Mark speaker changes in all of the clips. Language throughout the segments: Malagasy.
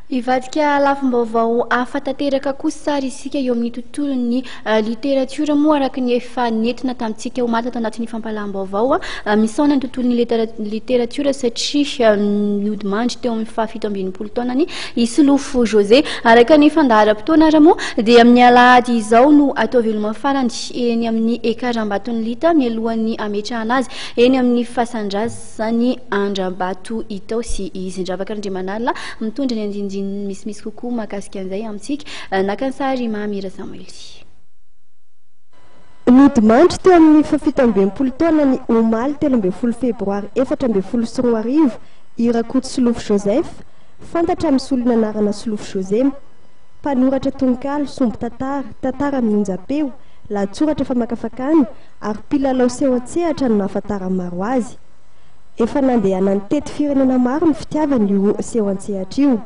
Speaker 1: Ivadika lafim-baovao hafa tanteraka kosa sary isika eo amin'ny tontolon'ny literatiora moa araka ny efa nentina tamintsika ho maty ato anatin'ny fampahalalam-baovao misaona ny tontolon'ny literatiora satria niodimandry teo amin'ny fahafito amby enimpolo taonany i Solofo José araka ny fandaharam-potoana raha moa dia amin'ny alahady izao no atao veloma farany eny amin'ny ekaram-batony lita mialohan'ny ametrahana azy eny amin'ny fasan-drazany Andrambato Itaosy izy Ndravaka Andriamanala mitondra ny andinindiny misy kokoa mahakasika an'izay amintsika naka ny sary Mahamira Samuel.
Speaker 2: Nodimandry teo amin'ny fafito amby enimpolo taona ny omaly 13 febroary 2024 i Rakoto Solofo Joseph fantatra amin'ny solona anarana Solofo José, mpanoratra tononkalo, sombo tantara mionjam-peo, lahatsoratra famakafakana ary mpilalao seho an-tsehatra no nahafantarany maro azy. Efa nandeha nantety firenena maro ny fitiavany io seho an-tsehatra io.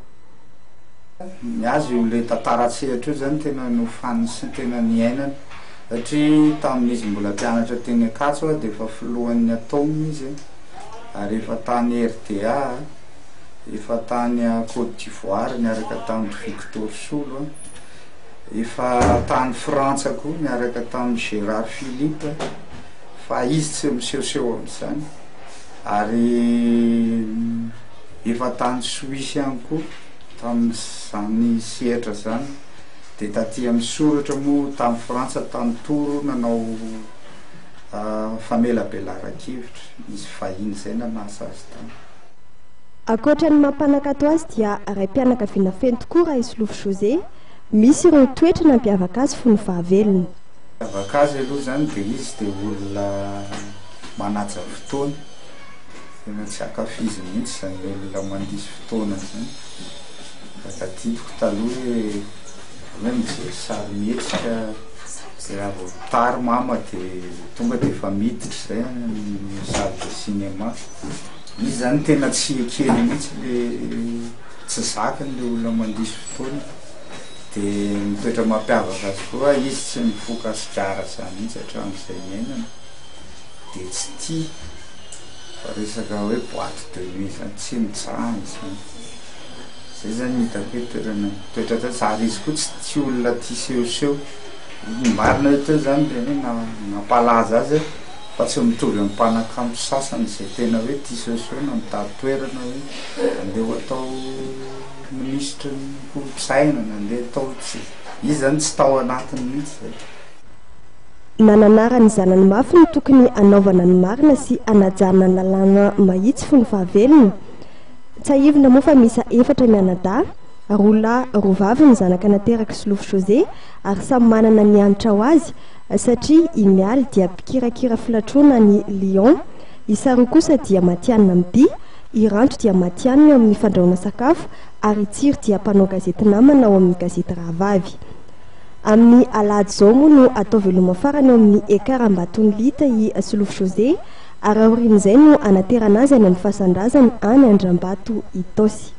Speaker 3: Azy io le tantara-tsehatra io zany tena nofany sy tena niainany satria tamin'izy mbola mpianatra teny Ankatso dia efa filohan'ny ataony izy ary efa tany RDA, efa tany Côte d'Ivoire niaraka tamin'ny Victor Solo, efa tany Frantsa koa niaraka tamin'ny Gérard Philippe, fa izy tsy misehoseho amin'izany, ary efa tany Suisse ihany koa tamin'izany sehatra zany, dia taty amin'ny soratra moa tamin'ny Frantsa tany Toro nanao famelabelan-kevitra, izy fahiny izay nanasa azy tany.
Speaker 2: Ankoatra ny mampanakato azy dia raim-pianakaviana feno tokoa raha i Solofo José, misy ireo toetra nampiavaka azy fony fahavelony.
Speaker 3: Mampiavaka azy aloha zany dia izy dia olona manaja fotoana, tena tsy akafizy mihitsy zany olona mandisy fotoana zany. Tadidiko taloha hoe mijery sary mihetsika raha vao tary mama dia tonga dia efa miditra zay ny salle de cinéma. Izy zany tena tsy kely mihitsy le tsy zakany le olona mandisy fotoana, dia mitoetra mampiavaka azy koa izy tsy mifoka sigara zany mihitsy hatramin'izay miainana, dia tsy tia fa resaka hoe boîte de nuit zany tsy mitsaha zany. Zay zany hitako hoe toetra zany sary izy koa tsy olona tia sehoseho. Marina teo zany dia nampalaza azy fa tsy mitovy amin'ny mpanakanto sasany izay tena hoe tia sehoseho na mitady toerana hoe andeha atao ministra ny kolontsaina na andeha atao izy zany tsy tao anatiny mihitsy zay.
Speaker 2: Nananara ny zanany mafy ny tokony anaovana ny marina sy anajana ny lalàna mahitsy fony fahavelony. Tsahivina moa fa misa 4 mianadahy, roa lahy roa vavy ny zanaka nateraka Solofo José ary samy manana ny anitra ho azy satria i mialy dia mpikirakira filatroana ny Lyon, i Saro kosa dia matianina amin'ny i Ranto dia matianina amin'ny fandrahoana sakafo ary i Tsiry dia mpanao gazety namana ao amin'ny gazety Rahavavy. Amin'ny alahady izao moa no atao veloma farany ao amin'ny ekaram-batony lita i Solofo José ary aorian'izay no anaterana azy any amin'ny fasan-drazany any Andrambato Itaosy.